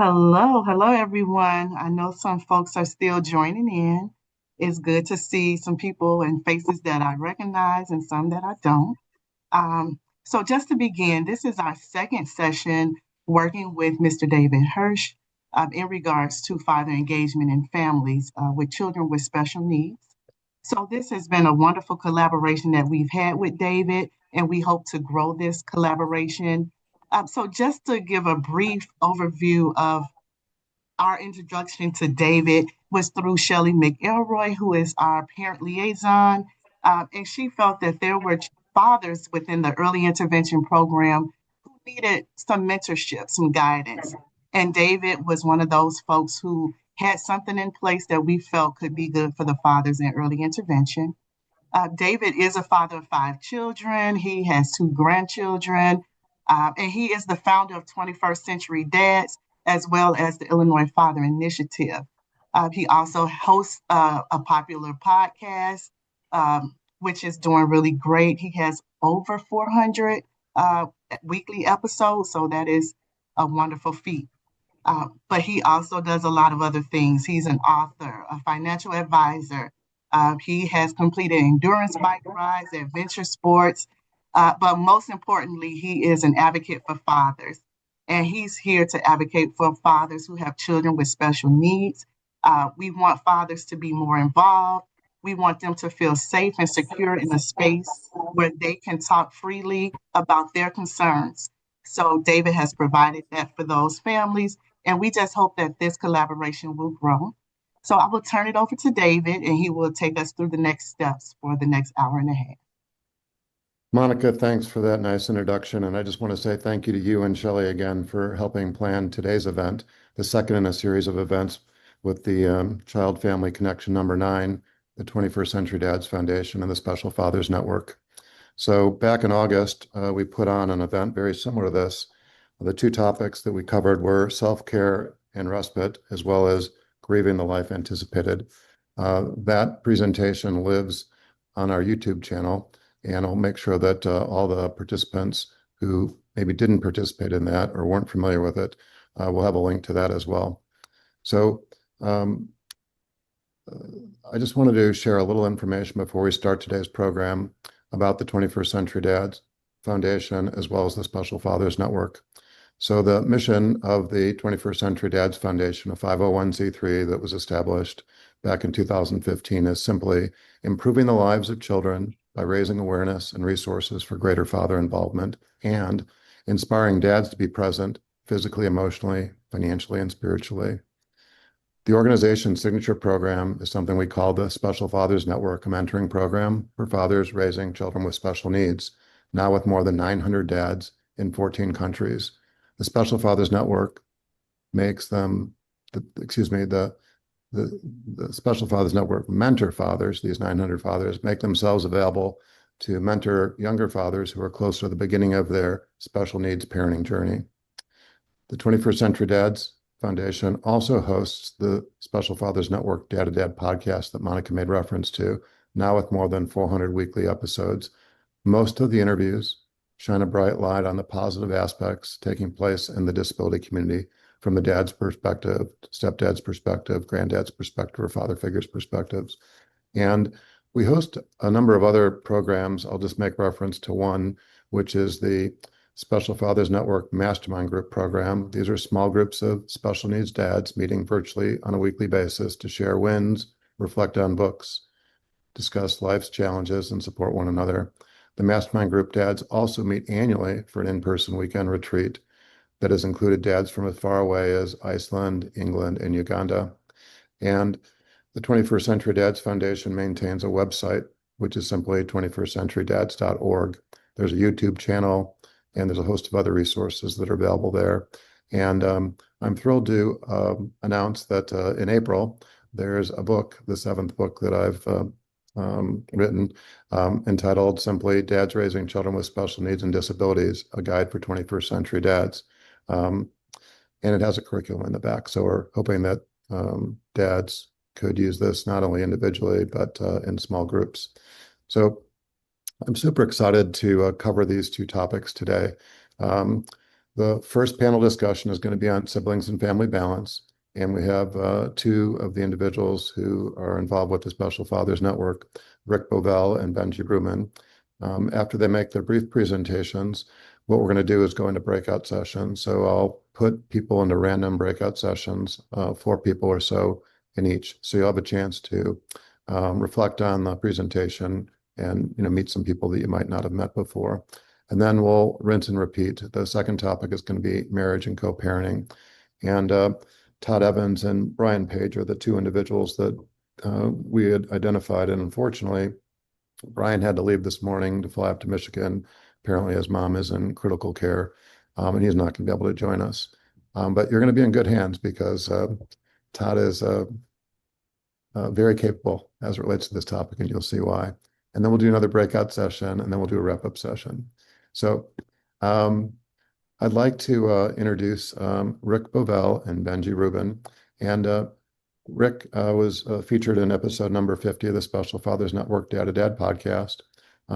Hello, everyone. I know some folks are still joining in. It's good to see some people and faces that I recognize and some that I don't. So, just to begin, this is our second session working with Mr. David Hirsch in regards to father engagement in families with children with special needs. So, this has been a wonderful collaboration that we've had with David, and we hope to grow this collaboration. So, just to give a brief overview of our introduction to David was through Shelly McElroy, who is our parent liaison. And she felt that there were fathers within the early intervention program who needed some mentorship, some guidance. And David was one of those folks who had something in place that we felt could be good for the fathers in early intervention. David is a father of five children. He has two grandchildren, and he is the founder of 21st Century Dads, as well as the Illinois Father Initiative. He also hosts a popular podcast, which is doing really great. He has over 400 weekly episodes, so that is a wonderful feat. But he also does a lot of other things. He's an author, a financial advisor. He has completed endurance bike rides, adventure sports, but most importantly, he is an advocate for fathers. And he's here to advocate for fathers who have children with special needs. We want fathers to be more involved. We want them to feel safe and secure in a space where they can talk freely about their concerns. So, David has provided that for those families, and we just hope that this collaboration will grow. So, I will turn it over to David, and he will take us through the next steps for the next hour and a half. Monica, thanks for that nice introduction. And I just want to say thank you to you and Shelly again for helping plan today's event, the second in a series of events with the Child Family Connection number 9, the 21st Century Dads Foundation, and the Special Fathers Network. So back in August, we put on an event very similar to this. The two topics that we covered were self-care and respite, as well as grieving the life anticipated. That presentation lives on our YouTube channel. And I'll make sure that all the participants who maybe didn't participate in that or weren't familiar with it will have a link to that as well. So I just wanted to share a little information before we start today's program about the 21st Century Dads Foundation, as well as the Special Fathers Network. So the mission of the 21st Century Dads Foundation, a 501c3 that was established back in 2015, is simply improving the lives of children by raising awareness and resources for greater father involvement and inspiring dads to be present physically, emotionally, financially, and spiritually. The organization's signature program is something we call the Special Fathers Network, a mentoring program for fathers raising children with special needs, now with more than 900 dads in 14 countries. The Special Fathers Network makes them, the Special Fathers Network mentor fathers, these 900 fathers, make themselves available to mentor younger fathers who are close to the beginning of their special needs parenting journey. The 21st Century Dads Foundation also hosts the Special Fathers Network Dad to Dad podcast that Monica made reference to, now with more than 400 weekly episodes. Most of the interviews shine a bright light on the positive aspects taking place in the disability community from the dad's perspective, stepdad's perspective, granddad's perspective, or father figure's perspectives. And we host a number of other programs. I'll just make reference to one, which is the Special Fathers Network Mastermind Group program. These are small groups of special needs dads meeting virtually on a weekly basis to share wins, reflect on books, discuss life's challenges, and support one another. The Mastermind Group dads also meet annually for an in-person weekend retreat that has included dads from as far away as Iceland, England, and Uganda. And the 21st Century Dads Foundation maintains a website, which is simply 21stcenturydads.org. There's a YouTube channel, and there's a host of other resources that are available there. And I'm thrilled to announce that in April, there's a book, the 7th book that I've written, entitled simply Dads Raising Children with Special Needs and Disabilities, a Guide for 21st Century Dads. And it has a curriculum in the back. So we're hoping that dads could use this not only individually, but in small groups. So I'm super excited to cover these two topics today. The first panel discussion is going to be on siblings and family balance. And we have two of the individuals who are involved with the Special Fathers Network, Rick Bovell and Benji Rubin. After they make their brief presentations, what we're going to do is go into breakout sessions. So I'll put people into random breakout sessions, 4 people or so in each. So you'll have a chance to reflect on the presentation and meet some people that you might not have met before. And then we'll rinse and repeat. The second topic is going to be marriage and co-parenting. And Todd Evans and Brian Page are the two individuals that we had identified. And unfortunately, Brian had to leave this morning to fly up to Michigan. Apparently, his mom is in critical care, and he's not going to be able to join us. But you're going to be in good hands because Todd is very capable as it relates to this topic, and you'll see why. And then we'll do another breakout session, and then we'll do a wrap-up session. So I'd like to introduce Rick Bovell and Benji Rubin. And Rick was featured in episode number 50 of the Special Fathers Network Dad to Dad podcast.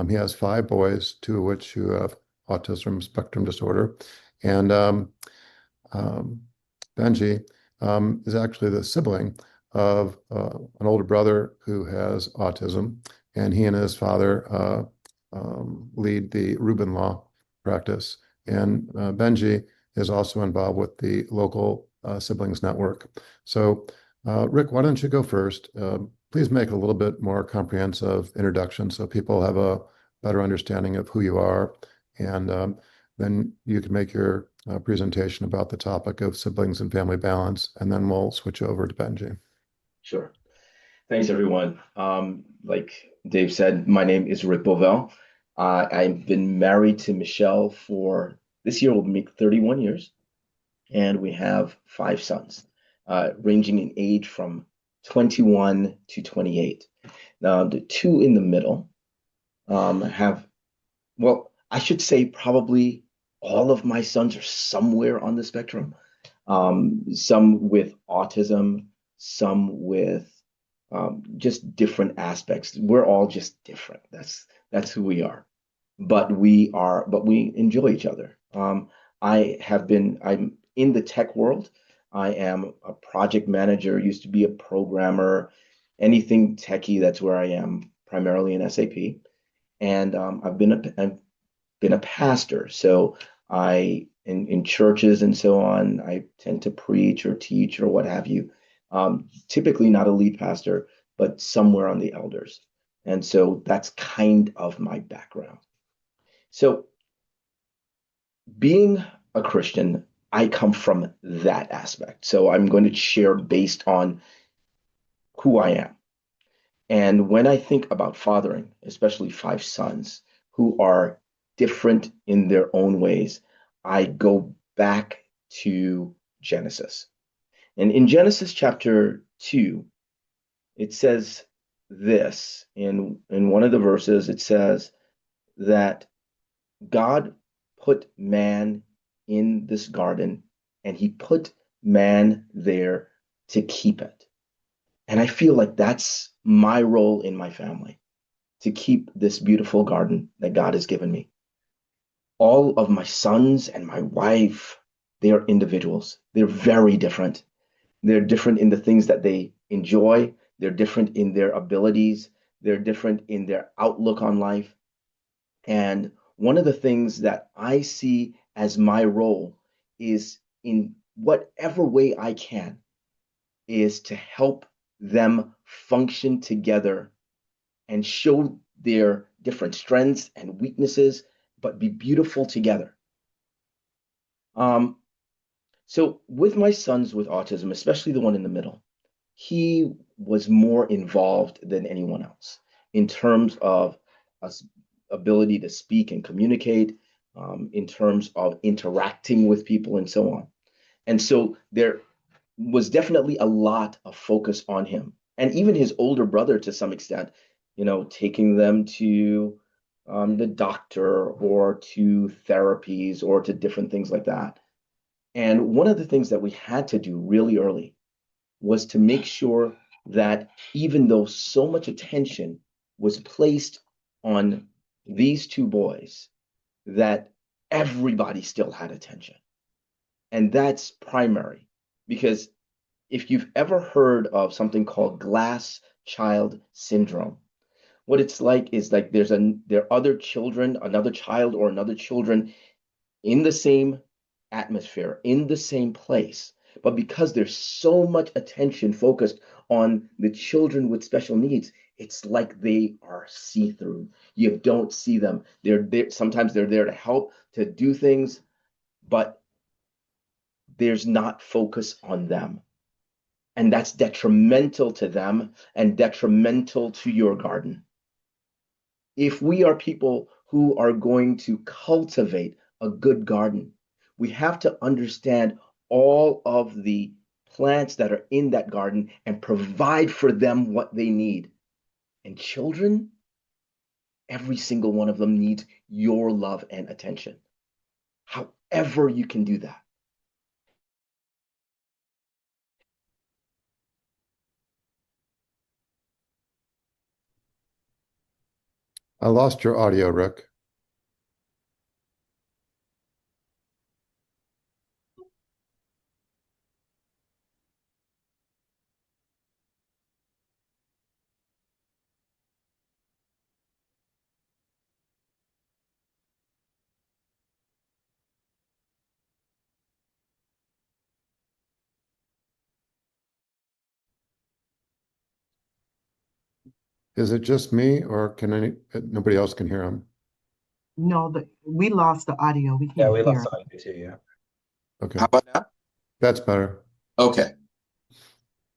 He has 5 boys, 2 of which who have autism spectrum disorder. And Benji is actually the sibling of an older brother who has autism. And he and his father lead the Rubin Law practice. And Benji is also involved with the local siblings network. So Rick, why don't you go first? Please make a little bit more comprehensive introduction so people have a better understanding of who you are. And then you can make your presentation about the topic of siblings and family balance, and then we'll switch over to Benji. Sure. Thanks, everyone. Like Dave said, my name is Rick Bovell. I've been married to Michelle for this year will make 31 years, and we have 5 sons, ranging in age from 21 to 28. Now, the 2 in the middle have, well, I should say probably all of my sons are somewhere on the spectrum. Some with autism, some with just different aspects. We're all just different. That's who we are. But we enjoy each other. I'm in the tech world. I am a project manager, used to be a programmer, anything techie, that's where I am, primarily in SAP. And I've been a pastor. So in churches and so on, I tend to preach or teach or what have you. Typically not a lead pastor, but somewhere on the elders. And so that's kind of my background. So being a Christian, I come from that aspect. So I'm going to share based on who I am. And when I think about fathering, especially 5 sons who are different in their own ways, I go back to Genesis. And in Genesis chapter 2, it says this in one of the verses, it says that God put man in this garden and he put man there to keep it. And I feel like that's my role in my family, to keep this beautiful garden that God has given me. All of my sons and my wife, they are individuals. They're very different. They're different in the things that they enjoy. They're different in their abilities. They're different in their outlook on life. And one of the things that I see as my role is, in whatever way I can, is to help them function together and show their different strengths and weaknesses, but be beautiful together. So with my sons with autism, especially the one in the middle, he was more involved than anyone else in terms of ability to speak and communicate, in terms of interacting with people and so on. And so there was definitely a lot of focus on him, and even his older brother to some extent, taking them to the doctor or to therapies or to different things like that. And one of the things that we had to do really early was to make sure that even though so much attention was placed on these 2 boys, that everybody still had attention. And that's primary because if you've ever heard of something called glass child syndrome, what it's like is like there are other children, another child or another children in the same atmosphere, in the same place. But because there's so much attention focused on the children with special needs, it's like they are see-through. You don't see them. They're there, sometimes they're there to help, to do things, but there's not focus on them. And that's detrimental to them and detrimental to your garden. If we are people who are going to cultivate a good garden, we have to understand all of the plants that are in that garden and provide for them what they need. And children, every single one of them needs your love and attention. However, you can do that. I lost your audio, Rick. Is it just me, or can nobody else can hear him? No, we lost the audio. We Yeah, can't we hear lost him. audio too, yeah. Okay, How about now? that's better. Okay.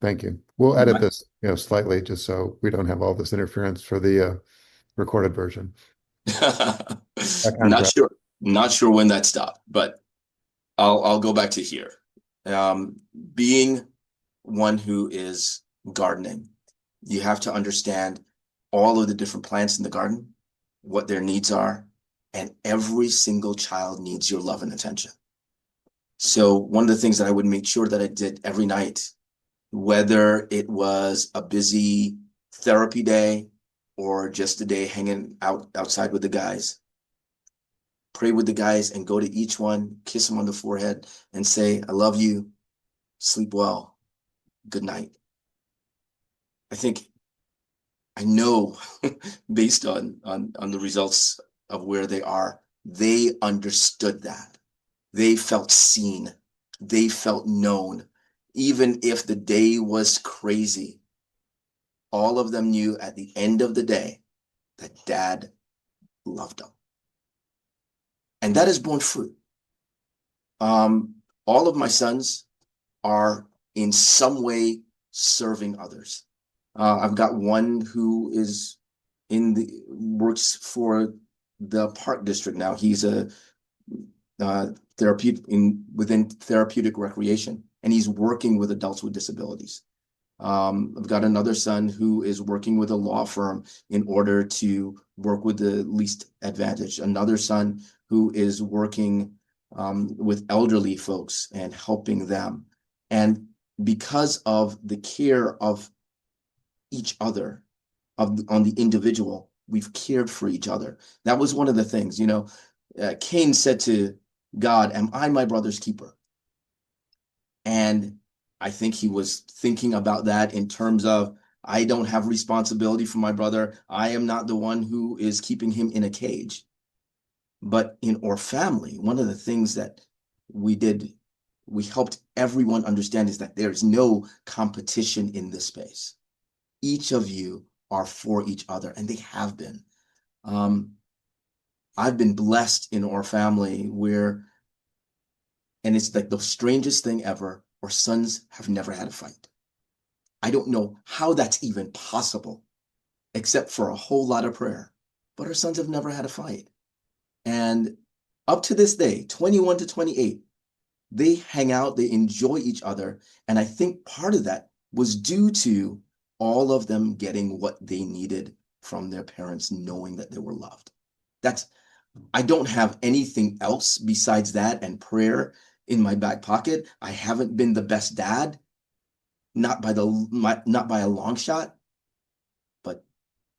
Thank you. We'll edit this, slightly just so we don't have all this interference for the recorded version. Not sure. Not sure when that stopped, but I'll go back to here. Being one who is gardening, you have to understand all of the different plants in the garden, what their needs are, and every single child needs your love and attention. So one of the things that I would make sure that I did every night, whether it was a busy therapy day or just a day hanging outside with the guys, pray with the guys and go to each one, kiss them on the forehead and say, I love you, sleep well, good night. I know based on the results of where they are, they understood that. They felt seen. They felt known. Even if the day was crazy, all of them knew at the end of the day that dad loved them. And that has borne fruit. All of my sons are in some way serving others. I've got one who is works for the park district now. He's a within therapeutic recreation, and he's working with adults with disabilities. I've got another son who is working with a law firm in order to work with the least advantaged. Another son who is working with elderly folks and helping them. And because of the care of each other, on the individual, we've cared for each other. That was one of the things, Cain said to God, am I my brother's keeper? And I think he was thinking about that in terms of, I don't have responsibility for my brother. I am not the one who is keeping him in a cage. But in our family, one of the things that we helped everyone understand is that there's no competition in this space. Each of you are for each other, and they have been. I've been blessed in our family and it's like the strangest thing ever, our sons have never had a fight. I don't know how that's even possible, except for a whole lot of prayer, but our sons have never had a fight. And up to this day, 21 to 28, they hang out, they enjoy each other. And I think part of that was due to all of them getting what they needed from their parents, knowing that they were loved. I don't have anything else besides that and prayer in my back pocket. I haven't been the best dad, not by a long shot, but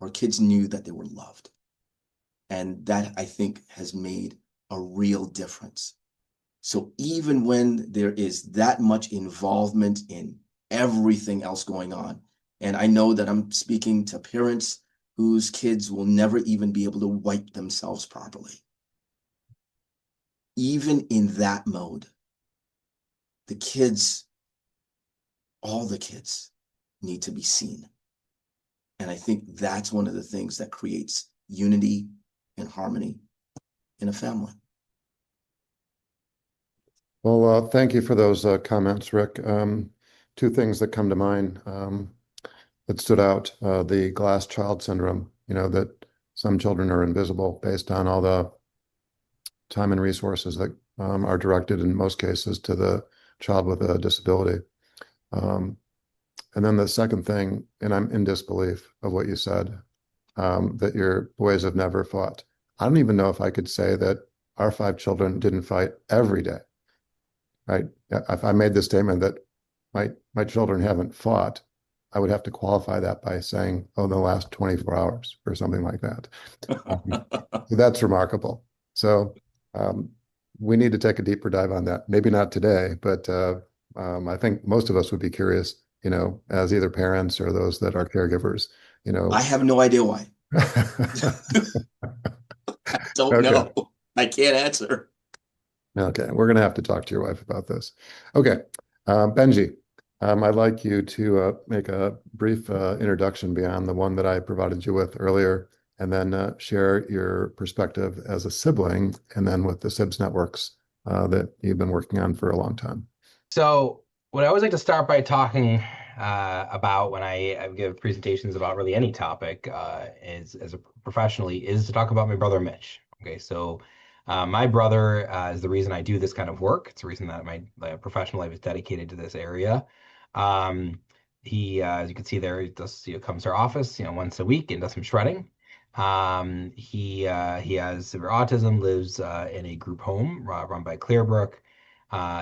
our kids knew that they were loved. And that, I think, has made a real difference. So even when there is that much involvement in everything else going on, and I know that I'm speaking to parents whose kids will never even be able to wipe themselves properly. Even in that mode, the kids, all the kids need to be seen. And I think that's one of the things that creates unity and harmony in a family. Well, thank you for those comments, Rick. Two things that come to mind that stood out, the glass child syndrome, that some children are invisible based on all the time and resources that are directed in most cases to the child with a disability. And then the second thing, and I'm in disbelief of what you said, that your boys have never fought. I don't even know if I could say that our 5 children didn't fight every day, right? If I made the statement that my children haven't fought, I would have to qualify that by saying, oh, the last 24 hours or something like that. So that's remarkable. So we need to take a deeper dive on that. Maybe not today, but I think most of us would be curious, as either parents or those that are caregivers, I have no idea why. I don't know. I can't answer. Okay, we're going to have to talk to your wife about this. Okay, Benji, I'd like you to make a brief introduction beyond the one that I provided you with earlier, and then share your perspective as a sibling, and then with the SIBS networks that you've been working on for a long time. So what I always like to start by talking about when I give presentations about really any topic professionally is to talk about my brother Mitch. Okay, so my brother is the reason I do this kind of work. It's the reason that my professional life is dedicated to this area. He, as you can see there, comes to our office, once a week and does some shredding. He has severe autism, lives in a group home run by Clearbrook.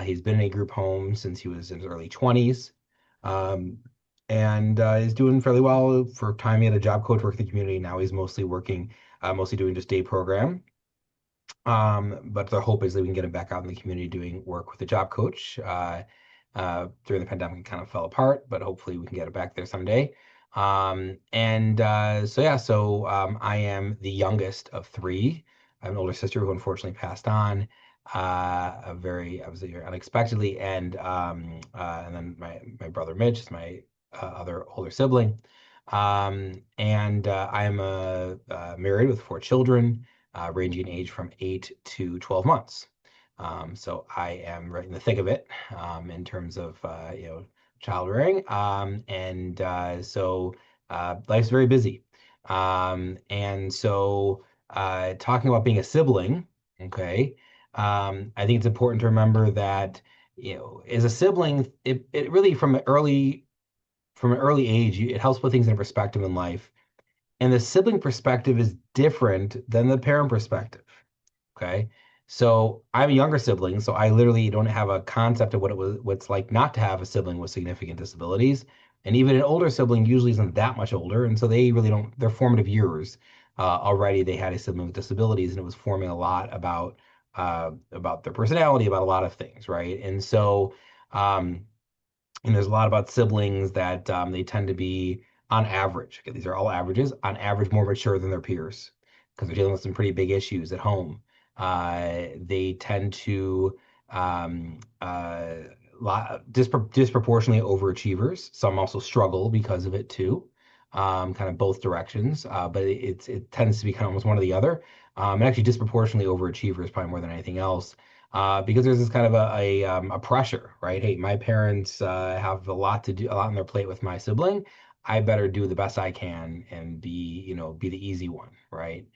He's been in a group home since he was in his early 20s. And he's doing fairly well. For a time, he had a job coach work in the community. Now he's mostly doing just day program. But the hope is that we can get him back out in the community doing work with a job coach. During the pandemic, it kind of fell apart, but hopefully we can get it back there someday. I am the youngest of 3. I have an older sister who unfortunately passed on very unexpectedly, and then my brother Mitch is my other older sibling. I am married with 4 children, ranging in age from 8 to 12 months. So I am right in the thick of it in terms of child rearing, so life's very busy. Talking about being a sibling, okay, I think it's important to remember that as a sibling, it really from an early age, it helps put things in perspective in life, and the sibling perspective is different than the parent perspective. Okay. So I'm a younger sibling, so I literally don't have a concept of what's like not to have a sibling with significant disabilities. And even an older sibling usually isn't that much older. And so they really don't, their formative years, already they had a sibling with disabilities, and it was forming a lot about their personality, about a lot of things, right? And so and there's a lot about siblings that they tend to be, on average, okay, these are all averages, on average more mature than their peers because they're dealing with some pretty big issues at home. They tend to disproportionately overachievers. Some also struggle because of it too, kind of both directions. But it tends to be kind of almost one or the other. And actually disproportionately overachievers probably more than anything else. Because there's this kind of a pressure, right? Hey, my parents have a lot on their plate with my sibling. I better do the best I can and be the easy one, right?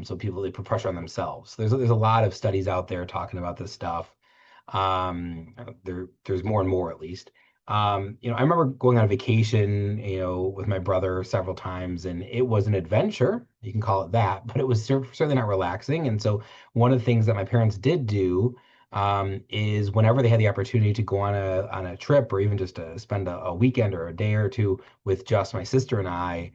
So they put pressure on themselves. There's a lot of studies out there talking about this stuff. There's more and more at least. I remember going on a vacation, with my brother several times, and it was an adventure. You can call it that, but it was certainly not relaxing. And so one of the things that my parents did do is whenever they had the opportunity to go on a trip, or even just to spend a weekend or a day or two with just my sister and I,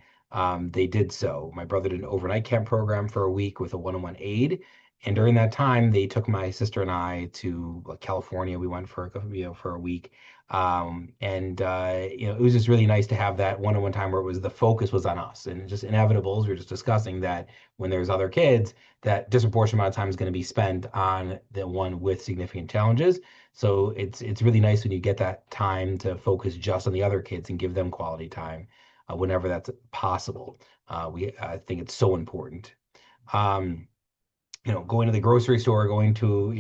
they did so. My brother did an overnight camp program for a week with a one-on-one aide, And during that time, they took my sister and I to California. We went for for a week. It was just really nice to have that one-on-one time where the focus was on us, and just inevitable, as we were just discussing, that when there's other kids, that disproportionate amount of time is going to be spent on the one with significant challenges. So it's really nice when you get that time to focus just on the other kids and give them quality time whenever that's possible. I think it's so important. Um, Going to the grocery store, going to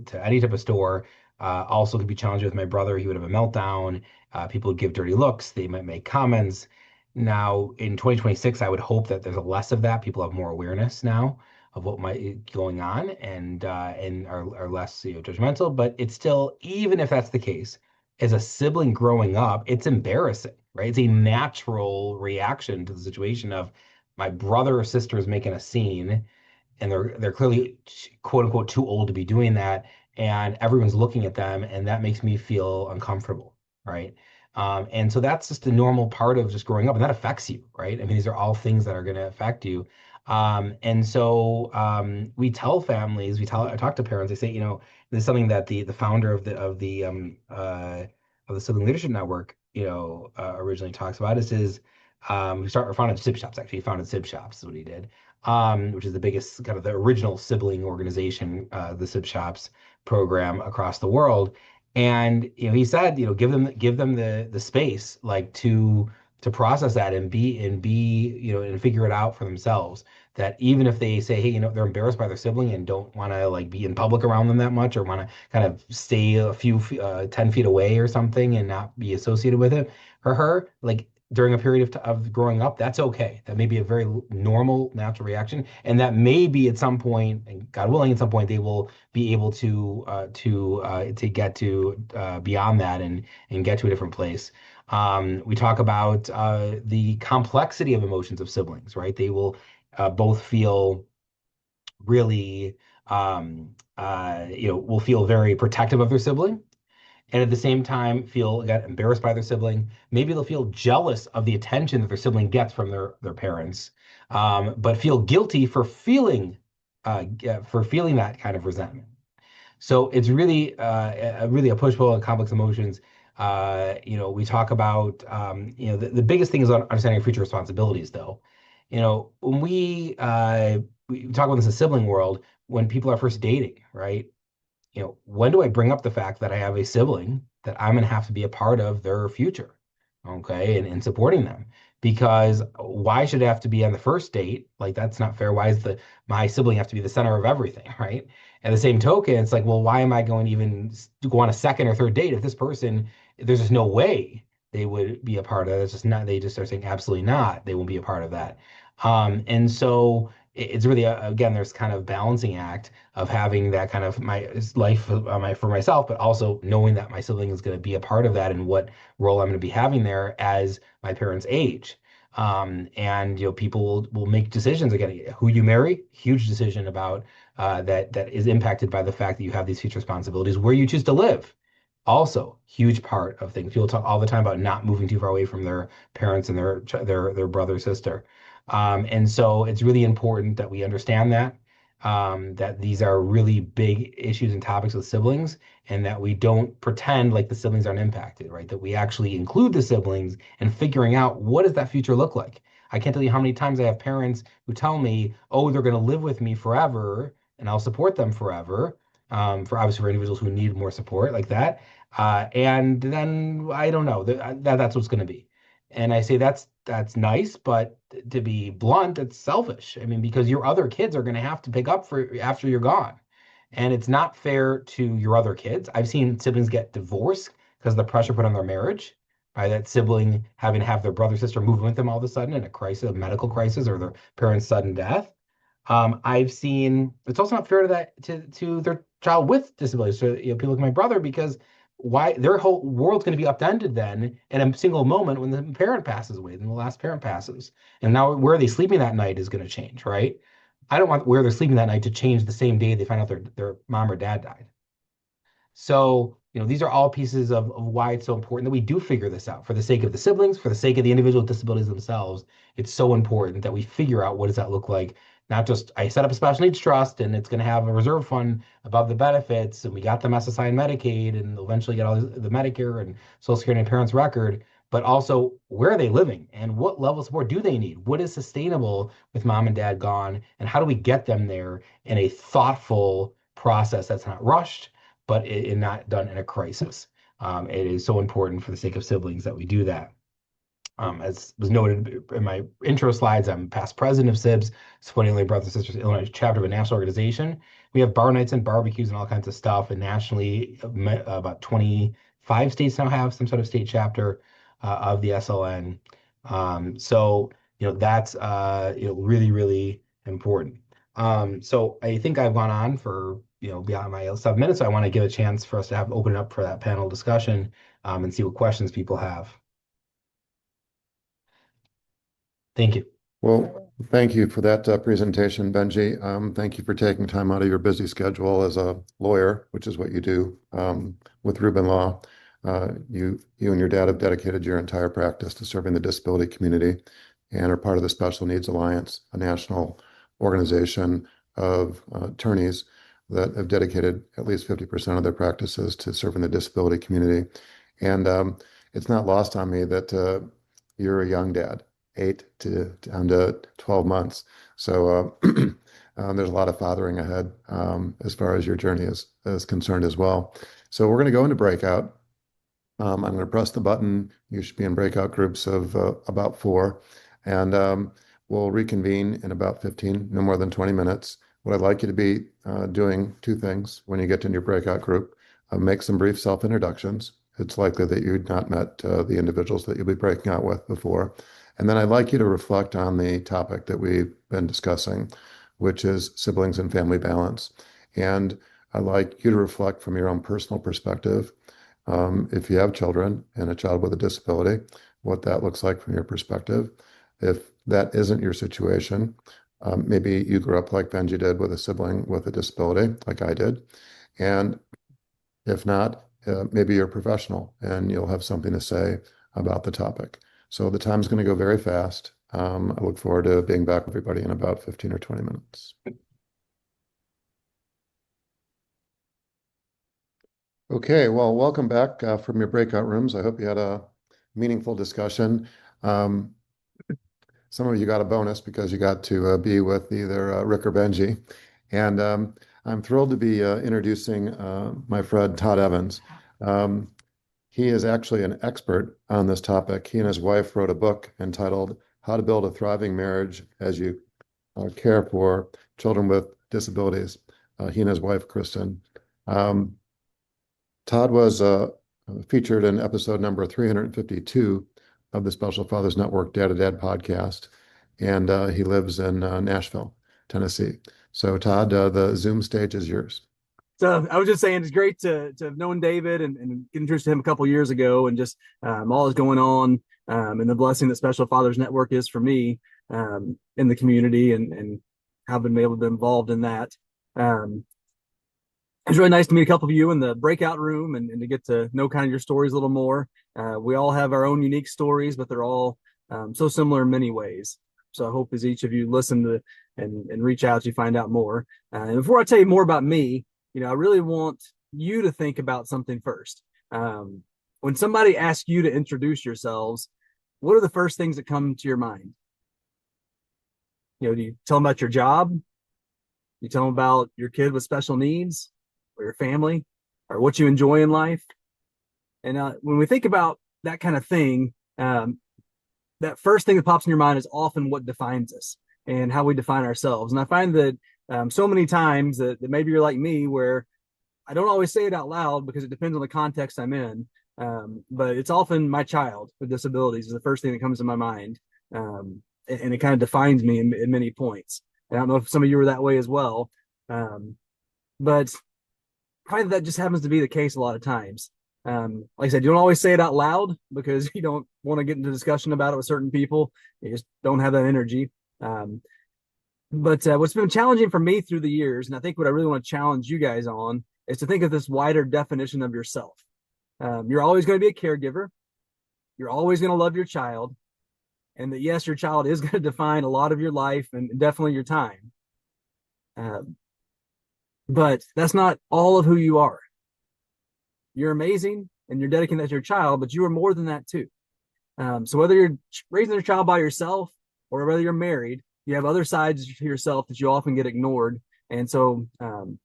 to any type of store, also could be challenging with my brother. He would have a meltdown. People would give dirty looks. They might make comments. Now, in 2026, I would hope that there's less of that. People have more awareness now of what might be going on, and are less judgmental. But it's still, even if that's the case, as a sibling growing up, it's embarrassing, right? It's a natural reaction to the situation of my brother or sister is making a scene, and they're clearly quote unquote too old to be doing that, and everyone's looking at them, and that makes me feel uncomfortable, right? And so that's just a normal part of just growing up, and that affects you, right? I mean, these are all things that are going to affect you. We tell families, I talk to parents, they say, this is something that the founder of the Sibling Leadership Network, originally talks about. He founded Sib Shops, actually. He founded Sib Shops, is what he did, which is the biggest, kind of the original sibling organization, the Sib Shops program across the world. And he said, give them the space, like, to process that and and figure it out for themselves. That even if they say, hey, they're embarrassed by their sibling and don't want to like be in public around them that much, or want to kind of stay a few 10 feet away or something and not be associated with it or her, like, during a period of growing up, that's okay. That may be a very normal, natural reaction, and that maybe at some point, and God willing, at some point, they will be able to get to beyond that, and get to a different place. We talk about the complexity of emotions of siblings, right? They will both feel really, will feel very protective of their sibling, and at the same time feel, again, embarrassed by their sibling. Maybe they'll feel jealous of the attention that their sibling gets from their parents, but feel guilty for feeling that kind of resentment. So it's really really a push-pull and complex emotions. We talk about the biggest thing is understanding future responsibilities, though. When we talk about this in the sibling world, when people are first dating, right? When do I bring up the fact that I have a sibling that I'm going to have to be a part of their future? Okay. And supporting them, because why should it have to be on the first date? Like, that's not fair. Why is my sibling have to be the center of everything? Right. At the same token, it's like, well, why am I going to even go on a second or third date if this person, there's just no way they would be a part of it. It's just not, they just are saying absolutely not. They won't be a part of that. And so it's really, again, there's kind of balancing act of having that kind of my life for myself, but also knowing that my sibling is going to be a part of that, and what role I'm going to be having there as my parents age. People will make decisions. Again, who you marry, huge decision about that is impacted by the fact that you have these future responsibilities. Where you choose to live, also huge part of things. People talk all the time about not moving too far away from their parents and their brother, sister. And so it's really important that we understand that these are really big issues and topics with siblings, and that we don't pretend like the siblings aren't impacted, right? That we actually include the siblings in figuring out, what does that future look like? I can't tell you how many times I have parents who tell me, oh, they're going to live with me forever and I'll support them forever. For individuals who need more support like that. And then I don't know, that's what's going to be. And I say that's nice, but to be blunt, it's selfish. I mean, because your other kids are going to have to pick up for after you're gone, and it's not fair to your other kids. I've seen siblings get divorced because of the pressure put on their marriage by that sibling having to have their brother sister move with them all of a sudden in a crisis, a medical crisis, or their parents' sudden death. I've seen it's also not fair to to their child with disabilities. So people like my brother, because why their whole world's going to be upended then in a single moment when the parent passes away, then the last parent passes, and now where are they sleeping that night is going to change, right? I don't want where they're sleeping that night to change the same day they find out their mom or dad died. So, these are all pieces of why it's so important that we do figure this out for the sake of the siblings, for the sake of the individual with disabilities themselves. It's so important that we figure out, what does that look like not just I set up a special needs trust and it's going to have a reserve fund above the benefits, and we got them assigned Medicaid and eventually get all the Medicare and Social Security and parents' record, but also where are they living and what level of support do they need? What is sustainable with mom and dad gone, and how do we get them there in a thoughtful process that's not rushed, but not done in a crisis. It is so important for the sake of siblings that we do that. As was noted in my intro slides, I'm past president of SIBS, supporting Illinois Brothers and Sisters Illinois chapter of a national organization. We have bar nights and barbecues and all kinds of stuff. And nationally, about 25 states now have some sort of state chapter of the SLN. So, that's, really, really important. So I think I've gone on for, beyond my 7 minutes. So I want to give a chance for us to open up for that panel discussion and see what questions people have. Thank you. Well, thank you for that presentation, Benji. Thank you for taking time out of your busy schedule as a lawyer, which is what you do with Rubin Law. You and your dad have dedicated your entire practice to serving the disability community and are part of the Special Needs Alliance, a national organization of attorneys that have dedicated at least 50% of their practices to serving the disability community. And it's not lost on me that you're a young dad. 8 to down to 12 months. So there's a lot of fathering ahead as far as your journey is concerned as well. So we're going to go into breakout. I'm going to press the button. You should be in breakout groups of about 4. And we'll reconvene in about 15, no more than 20 minutes. What I'd like you to be doing 2 things when you get into your breakout group. Make some brief self-introductions. It's likely that you'd not met the individuals that you'll be breaking out with before. And then I'd like you to reflect on the topic that we've been discussing, which is siblings and family balance. And I'd like you to reflect from your own personal perspective, if you have children and a child with a disability, what that looks like from your perspective. If that isn't your situation, maybe you grew up like Benji did with a sibling with a disability, like I did. And if not, maybe you're a professional and you'll have something to say about the topic. So the time's going to go very fast. I look forward to being back with everybody in about 15 or 20 minutes. Okay, well, welcome back from your breakout rooms. I hope you had a meaningful discussion. Some of you got a bonus because you got to be with either Rick or Benji. And I'm thrilled to be introducing my friend Todd Evans. He is actually an expert on this topic. He and his wife wrote a book entitled How to Build a Thriving Marriage as You Care for Children with Disabilities. He and his wife, Kristen. Todd was featured in episode number 352 of the Special Fathers Network Dad to Dad podcast, and he lives in Nashville, Tennessee. So Todd, the Zoom stage is yours. So I was just saying, it's great to have known David and get introduced to him a couple of years ago, and just all is going on and the blessing that Special Fathers Network is for me in the community, and have been able to be involved in that. It was really nice to meet a couple of you in the breakout room and to get to know kind of your stories a little more. We all have our own unique stories, but they're all so similar in many ways. So I hope as each of you listen to and reach out, you find out more. And before I tell you more about me, I really want you to think about something first. When somebody asks you to introduce yourselves, what are the first things that come to your mind? Do you tell them about your job? You tell them about your kid with special needs, or your family, or what you enjoy in life? And when we think about that kind of thing, that first thing that pops in your mind is often what defines us and how we define ourselves. And I find that so many times that maybe you're like me, where I don't always say it out loud because it depends on the context I'm in. But it's often my child with disabilities is the first thing that comes to my mind. And it kind of defines me in many points. And I don't know if some of you were that way as well. But probably that just happens to be the case a lot of times. Like I said, you don't always say it out loud because you don't want to get into discussion about it with certain people. You just don't have that energy. But what's been challenging for me through the years, and I think what I really want to challenge you guys on, is to think of this wider definition of yourself. You're always going to be a caregiver. You're always going to love your child. And that, yes, your child is going to define a lot of your life and definitely your time. But that's not all of who you are. You're amazing and you're dedicated to your child, but you are more than that too. So whether you're raising your child by yourself or whether you're married, you have other sides to yourself that you often get ignored. And so I'm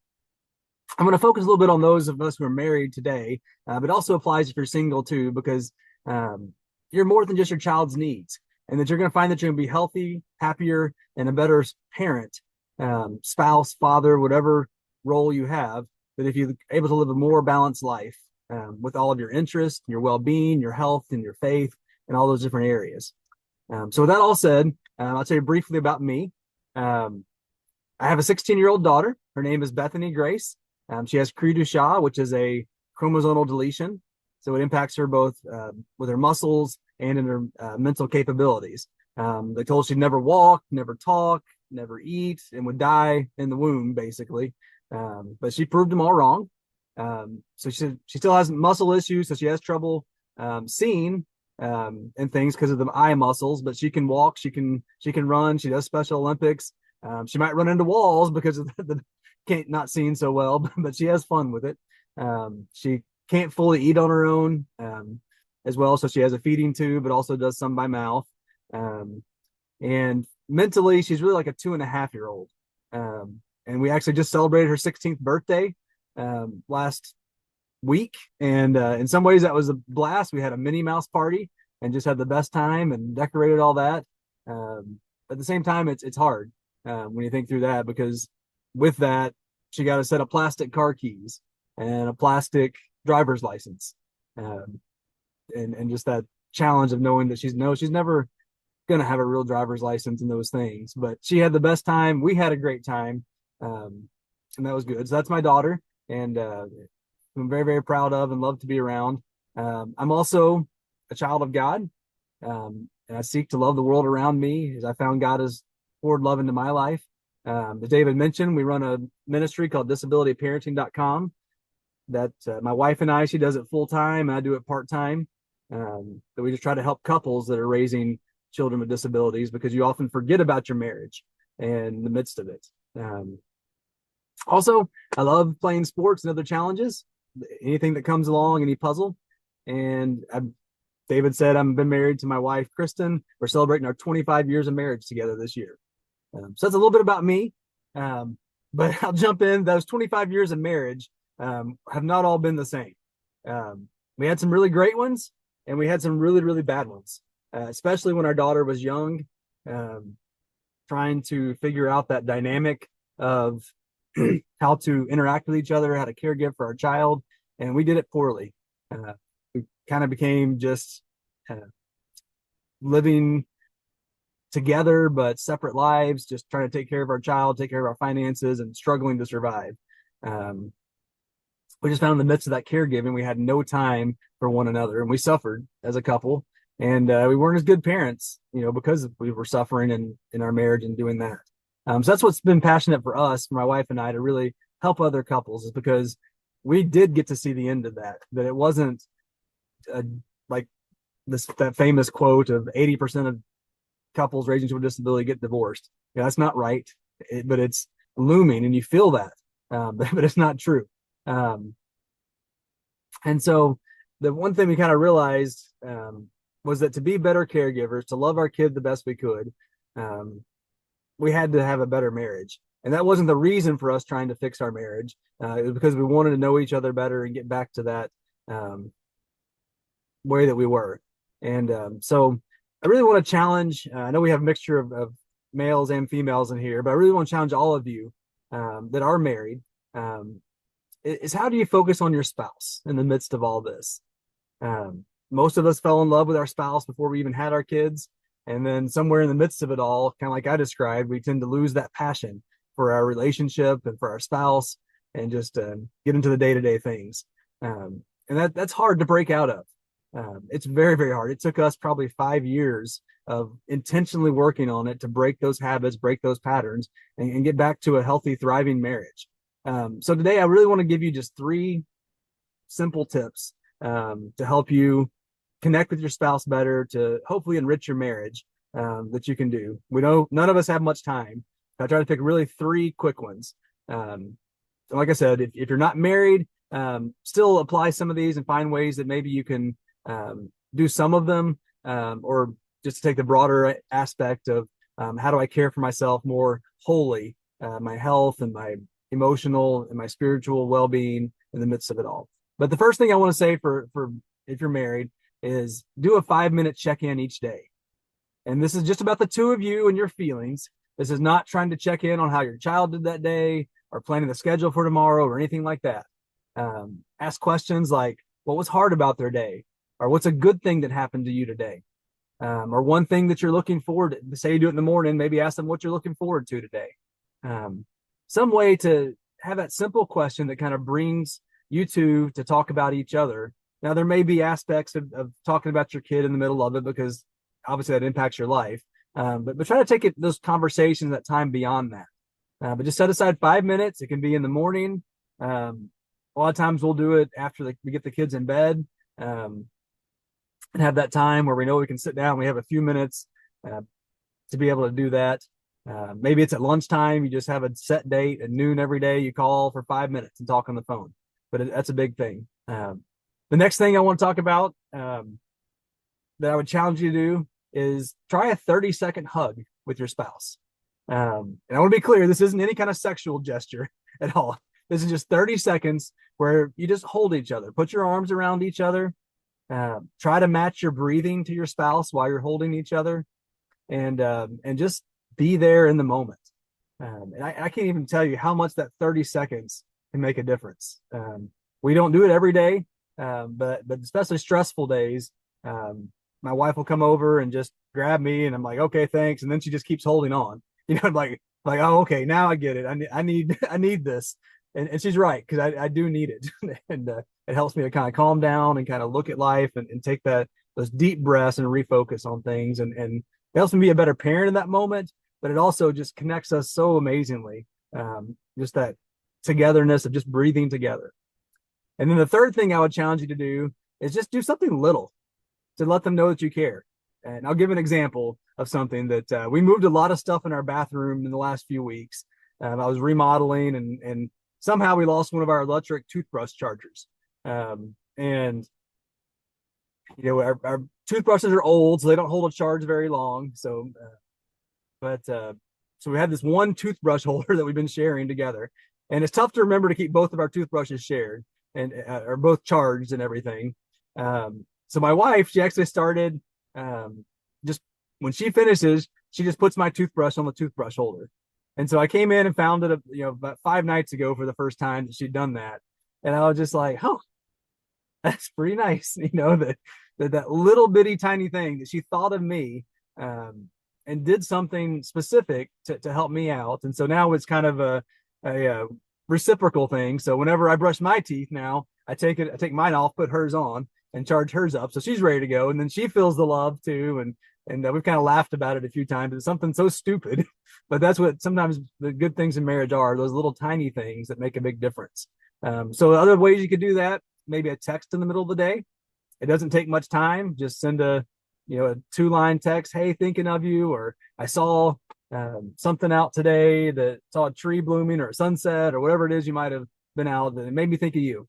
going to focus a little bit on those of us who are married today, but also applies if you're single too, because you're more than just your child's needs, and that you're going to find that you're going to be healthy, happier, and a better parent, spouse, father, whatever role you have, that if you're able to live a more balanced life with all of your interests, your well-being, your health, and your faith, and all those different areas. So with that all said, I'll tell you briefly about me. I have a 16-year-old daughter. Her name is Bethany Grace. She has Cri du Chat, which is a chromosomal deletion. So it impacts her both with her muscles and in her mental capabilities. They told her she'd never walk, never talk, never eat, and would die in the womb, basically. But she proved them all wrong. So she still has muscle issues, so she has trouble seeing and things because of the eye muscles, but she can walk, she can run, she does Special Olympics. She might run into walls because of the can't not seeing so well, but she has fun with it. She can't fully eat on her own as well, so she has a feeding tube, but also does some by mouth. And mentally, she's really like a 2.5-year-old. And we actually just celebrated her 16th birthday last week, and in some ways that was a blast. We had a Minnie Mouse party and just had the best time and decorated all that. At the same time, it's hard when you think through that, because with that she got a set of plastic car keys and a plastic driver's license, and just that challenge of knowing that she's never gonna have a real driver's license and those things. But she had the best time. We had a great time, and that was good. So that's my daughter, and I'm very, very proud of and love to be around. I'm also a child of God, and I seek to love the world around me as I found God has poured love into my life. As David mentioned, we run a ministry called disabilityparenting.com that my wife and I, she does it full time, and I do it part time. That we just try to help couples that are raising children with disabilities, because you often forget about your marriage in the midst of it. Also, I love playing sports and other challenges, anything that comes along, any puzzle. And David said, I've been married to my wife, Kristen. We're celebrating our 25 years of marriage together this year. So that's a little bit about me. But I'll jump in. Those 25 years of marriage have not all been the same. We had some really great ones, and we had some really, really bad ones, especially when our daughter was young, trying to figure out that dynamic of how to interact with each other, how to caregive for our child, and we did it poorly. We kind of became just living together but separate lives, just trying to take care of our child, take care of our finances, and struggling to survive. We just found in the midst of that caregiving, we had no time for one another, and we suffered as a couple, and we weren't as good parents, because we were suffering in our marriage and doing that. So that's what's been passionate for us, for my wife and I, to really help other couples, is because we did get to see the end of that it wasn't like that famous quote of 80% of couples raising children with disability get divorced. That's not right, but it's looming, and you feel that, but it's not true. And so the one thing we kind of realized was that to be better caregivers, to love our kid the best we could, we had to have a better marriage. And that wasn't the reason for us trying to fix our marriage. It was because we wanted to know each other better and get back to that way that we were. And so I really want to challenge, I know we have a mixture of males and females in here, but I really want to challenge all of you that are married, is how do you focus on your spouse in the midst of all this? Most of us fell in love with our spouse before we even had our kids. And then somewhere in the midst of it all, kind of like I described, we tend to lose that passion for our relationship and for our spouse, and just get into the day-to-day things. And that's hard to break out of. It's very, very hard. It took us probably 5 years of intentionally working on it to break those habits, break those patterns, and get back to a healthy, thriving marriage. So today I really want to give you just 3 simple tips to help you connect with your spouse better, to hopefully enrich your marriage, that you can do. We know none of us have much time, I try to pick really 3 quick ones. Like I said, if you're not married, still apply some of these and find ways that maybe you can do some of them, or just to take the broader aspect of how do I care for myself more wholly, my health and my emotional and my spiritual well-being in the midst of it all. But the first thing I want to say for if you're married is do a 5-minute check-in each day. And this is just about the 2 of you and your feelings. This is not trying to check in on how your child did that day or planning the schedule for tomorrow or anything like that. Ask questions like, what was hard about their day? Or what's a good thing that happened to you today? Or one thing that you're looking forward to. Say you do it in the morning, maybe ask them what you're looking forward to today. Some way to have that simple question that kind of brings you two to talk about each other. Now, there may be aspects of talking about your kid in the middle of it, because obviously that impacts your life. But try to take those conversations, that time beyond that. But just set aside 5 minutes. It can be in the morning. A lot of times we'll do it after we get the kids in bed, and have that time where we know we can sit down. We have a few minutes to be able to do that. Maybe it's at lunchtime. You just have a set date at noon every day. You call for 5 minutes and talk on the phone. But that's a big thing. The next thing I want to talk about that I would challenge you to do is try a 30-second hug with your spouse. And I want to be clear, this isn't any kind of sexual gesture at all. This is just 30 seconds where you just hold each other, put your arms around each other, try to match your breathing to your spouse while you're holding each other, and just be there in the moment. And I can't even tell you how much that 30 seconds can make a difference. We don't do it every day, but especially stressful days. My wife will come over and just grab me, and I'm like, okay, thanks. And then she just keeps holding on. I'm like, oh, okay, now I get it. I need this. And she's right, because I do need it. And it helps me to kind of calm down and kind of look at life and take those deep breaths and refocus on things. And it helps me be a better parent in that moment, but it also just connects us so amazingly. Just that togetherness of just breathing together. And then the third thing I would challenge you to do is just do something little to let them know that you care. And I'll give an example of something that we moved a lot of stuff in our bathroom in the last few weeks. I was remodeling, and somehow we lost one of our electric toothbrush chargers. And our toothbrushes are old, so they don't hold a charge very long. So we had this one toothbrush holder that we've been sharing together, and it's tough to remember to keep both of our toothbrushes shared and are both charged and everything. So my wife, she actually started just when she finishes, she just puts my toothbrush on the toothbrush holder. And so I came in and found it, about 5 nights ago for the first time that she'd done that. And I was just like, oh, that's pretty nice. That little bitty tiny thing that she thought of me, and did something specific to help me out. And so now it's kind of a reciprocal thing. So whenever I brush my teeth now, I take mine off, put hers on, and charge hers up. So she's ready to go. And then she feels the love too. And we've kind of laughed about it a few times. It's something so stupid, but that's what sometimes the good things in marriage are, those little tiny things that make a big difference. So other ways you could do that, maybe a text in the middle of the day. It doesn't take much time. Just send a 2-line text. Hey, thinking of you, or I saw something out today, that saw a tree blooming or a sunset or whatever it is you might have been out, that it made me think of you.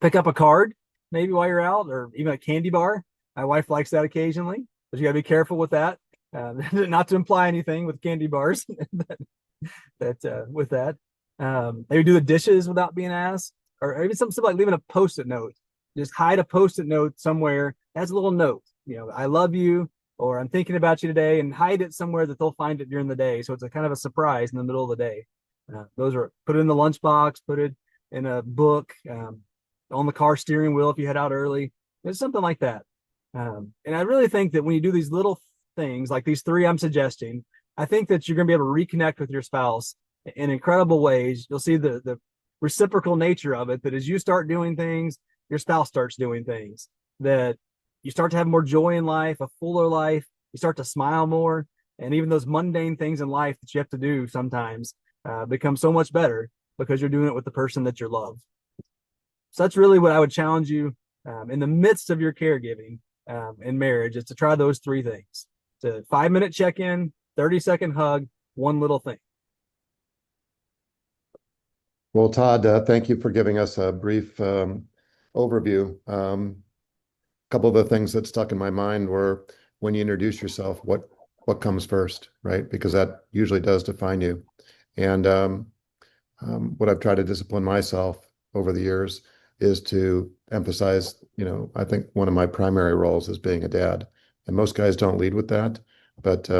Pick up a card maybe while you're out, or even a candy bar. My wife likes that occasionally, but you got to be careful with that. Not to imply anything with candy bars, with that. Maybe do the dishes without being asked, or even something like leaving a Post-it note. Just hide a Post-it note somewhere as a little note. I love you, or I'm thinking about you today, and hide it somewhere that they'll find it during the day. So it's a kind of a surprise in the middle of the day. Put it in the lunchbox, put it in a book, on the car steering wheel if you head out early. There's something like that. And I really think that when you do these little things like these 3 I'm suggesting, I think that you're going to be able to reconnect with your spouse in incredible ways. You'll see the reciprocal nature of it, that as you start doing things, your spouse starts doing things, that you start to have more joy in life, a fuller life. You start to smile more, and even those mundane things in life that you have to do sometimes become so much better because you're doing it with the person that you love. So that's really what I would challenge you in the midst of your caregiving in marriage, is to try those 3 things. It's a 5-minute check-in, 30-second hug, one little thing. Well, Todd, thank you for giving us a brief overview. A couple of the things that stuck in my mind were when you introduce yourself, what comes first, right? Because that usually does define you. And what I've tried to discipline myself over the years is to emphasize, I think one of my primary roles is being a dad. And most guys don't lead with that, but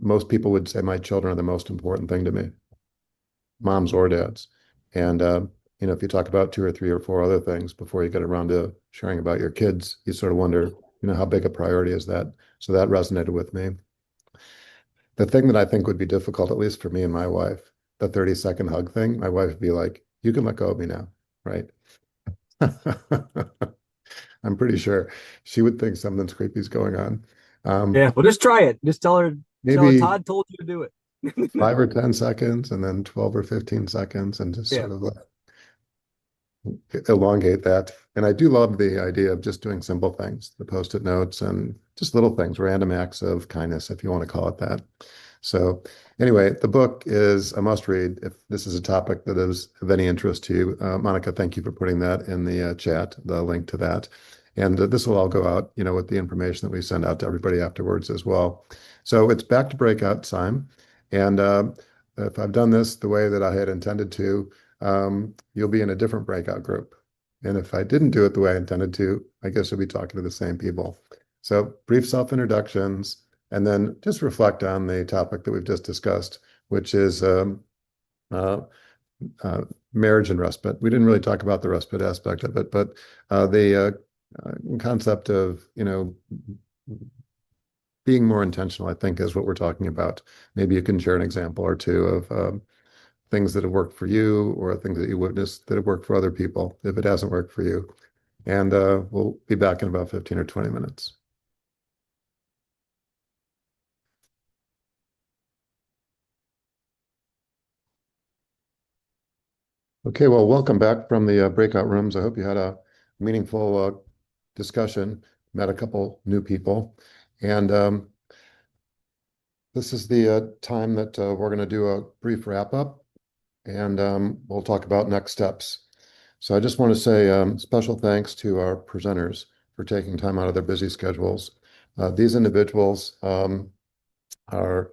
most people would say my children are the most important thing to me, moms or dads. And if you talk about 2 or 3 or 4 other things before you get around to sharing about your kids, you sort of wonder, how big a priority is that? So that resonated with me. The thing that I think would be difficult, at least for me and my wife, the 30-second hug thing, my wife would be like, you can let go of me now, right? I'm pretty sure she would think something's creepy is going on. Yeah, well, just try it. Just tell her Maybe Todd told you to do it. 5 or 10 seconds and then 12 or 15 seconds and just Yeah. sort of elongate that. And I do love the idea of just doing simple things, the post-it notes and just little things, random acts of kindness, if you want to call it that. So anyway, the book is a must read if this is a topic that is of any interest to you. Monica, thank you for putting that in the chat, the link to that. And this will all go out, with the information that we send out to everybody afterwards as well. So it's back to breakout time. And if I've done this the way that I had intended to, you'll be in a different breakout group. And if I didn't do it the way I intended to, I guess you'll be talking to the same people. So brief self-introductions, and then just reflect on the topic that we've just discussed, which is marriage and respite. We didn't really talk about the respite aspect of it, but the concept of, being more intentional, I think, is what we're talking about. Maybe you can share an example or two of things that have worked for you or things that you witnessed that have worked for other people if it hasn't worked for you. And we'll be back in about 15 or 20 minutes. Okay, well, welcome back from the breakout rooms. I hope you had a meaningful discussion, met a couple new people. And this is the time that we're going to do a brief wrap up, and we'll talk about next steps. So I just want to say special thanks to our presenters for taking time out of their busy schedules. These individuals are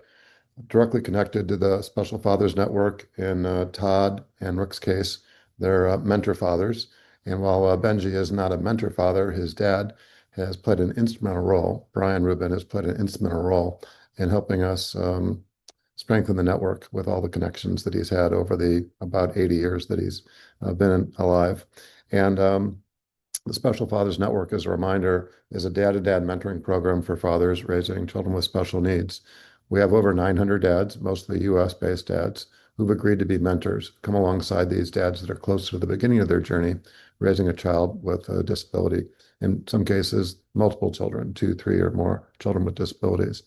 directly connected to the Special Fathers Network. In Todd and Rick's case, they're mentor fathers. And while Benji is not a mentor father, his dad has played an instrumental role. Brian Rubin has played an instrumental role in helping us strengthen the network with all the connections that he's had over the about 80 years that he's been alive. And the Special Fathers Network, as a reminder, is a dad-to-dad mentoring program for fathers raising children with special needs. We have over 900 dads, mostly US-based dads, who've agreed to be mentors, come alongside these dads that are close to the beginning of their journey, raising a child with a disability. In some cases, multiple children, 2, 3, or more children with disabilities.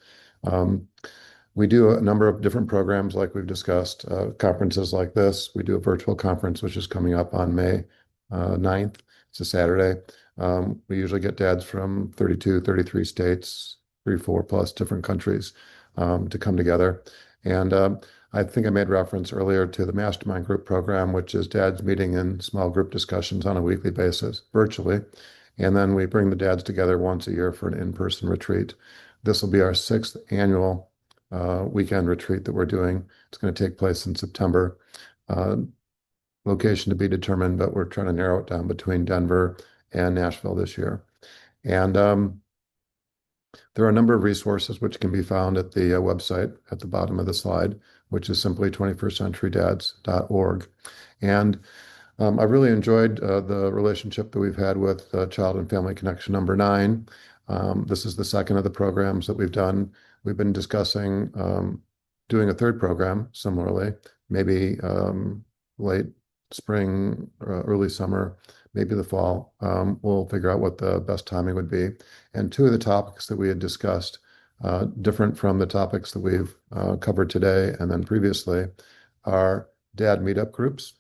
We do a number of different programs like we've discussed, conferences like this. We do a virtual conference, which is coming up on May 9th. It's a Saturday. We usually get dads from 32, 33 states, 3, 4 plus different countries to come together. And I think I made reference earlier to the Mastermind Group program, which is dads meeting in small group discussions on a weekly basis, virtually. And then we bring the dads together once a year for an in-person retreat. This will be our 6th annual weekend retreat that we're doing. It's going to take place in September. Location to be determined, but we're trying to narrow it down between Denver and Nashville this year. And there are a number of resources which can be found at the website at the bottom of the slide, which is simply 21stcenturydads.org. And I really enjoyed the relationship that we've had with Child and Family Connection number 9. This is the second of the programs that we've done. We've been discussing doing a third program similarly, maybe late spring, early summer, maybe the fall. We'll figure out what the best timing would be. And 2 of the topics that we had discussed, different from the topics that we've covered today and then previously, are dad meetup groups,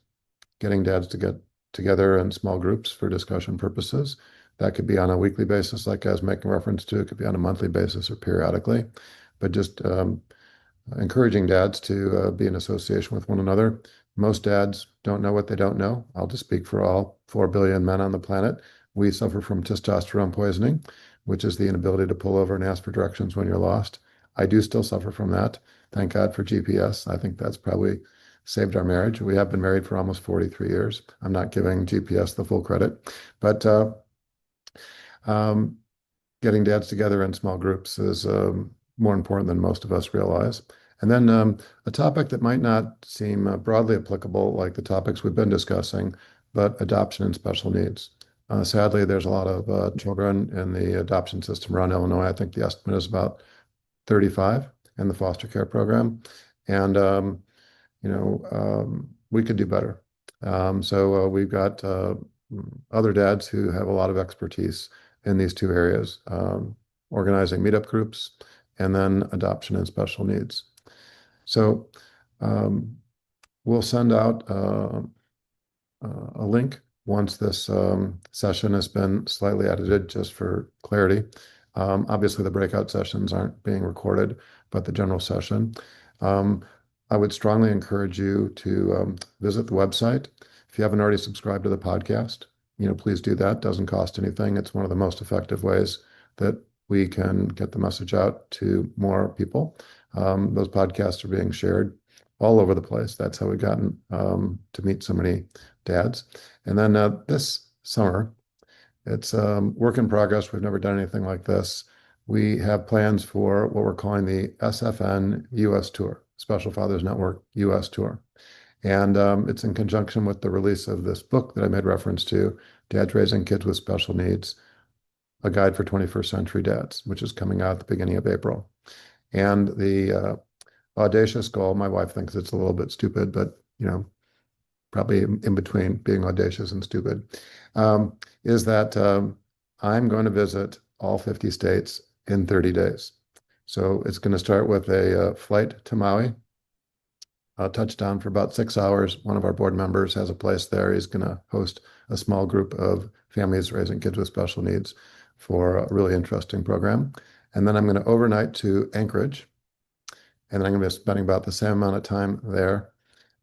getting dads to get together in small groups for discussion purposes. That could be on a weekly basis, like I was making reference to. It could be on a monthly basis or periodically. but just encouraging dads to be in association with one another. Most dads don't know what they don't know. I'll just speak for all 4 billion men on the planet. We suffer from testosterone poisoning, which is the inability to pull over and ask for directions when you're lost. I do still suffer from that. Thank God for GPS. I think that's probably saved our marriage. We have been married for almost 43 years. I'm not giving GPS the full credit, but um, getting dads together in small groups is more important than most of us realize. And then a topic that might not seem broadly applicable, like the topics we've been discussing, but adoption and special needs. Sadly, there's a lot of children in the adoption system around Illinois. I think the estimate is about 35 in the foster care program. And, we could do better. So we've got other dads who have a lot of expertise in these two areas, organizing meetup groups and then adoption and special needs. So we'll send out a link once this session has been slightly edited just for clarity. Obviously, the breakout sessions aren't being recorded, but the general session. I would strongly encourage you to visit the website. If you haven't already subscribed to the podcast, please do that. It doesn't cost anything. It's one of the most effective ways that we can get the message out to more people. Those podcasts are being shared all over the place. That's how we've gotten to meet so many dads. And then this summer, it's work in progress. We've never done anything like this. We have plans for what we're calling the SFN US Tour, Special Fathers Network US Tour. And it's in conjunction with the release of this book that I made reference to, Dads Raising Kids with Special Needs, A Guide for 21st Century Dads, which is coming out at the beginning of April. And the audacious goal, my wife thinks it's a little bit stupid, but probably in between being audacious and stupid, is that I'm going to visit all 50 states in 30 days. So it's going to start with a flight to Maui, a touchdown for about 6 hours. One of our board members has a place there. He's going to host a small group of families raising kids with special needs for a really interesting program. And then I'm going to overnight to Anchorage. And then I'm going to be spending about the same amount of time there.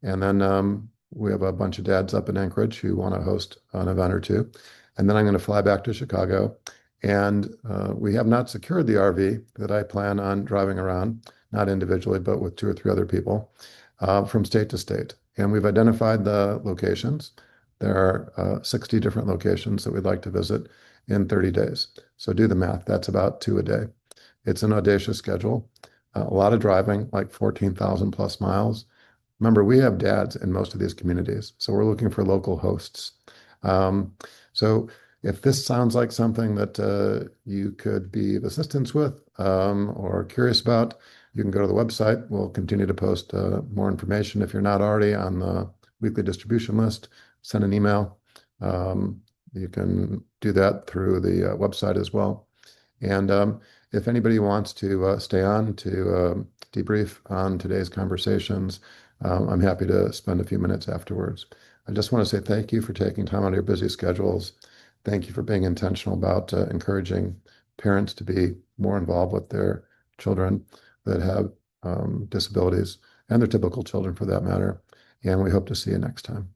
And then we have a bunch of dads up in Anchorage who want to host an event or two. And then I'm going to fly back to Chicago. And we have not secured the RV that I plan on driving around, not individually, but with 2 or 3 other people, from state to state. And we've identified the locations. There are 60 different locations that we'd like to visit in 30 days. So do the math. That's about 2 a day. It's an audacious schedule. A lot of driving, like 14,000 plus miles. Remember, we have dads in most of these communities, so we're looking for local hosts. So if this sounds like something that you could be of assistance with or curious about, you can go to the website. We'll continue to post more information. If you're not already on the weekly distribution list, send an email. You can do that through the website as well. And if anybody wants to stay on to debrief on today's conversations, I'm happy to spend a few minutes afterwards. I just want to say thank you for taking time out of your busy schedules. Thank you for being intentional about encouraging parents to be more involved with their children that have disabilities and their typical children for that matter. And we hope to see you next time.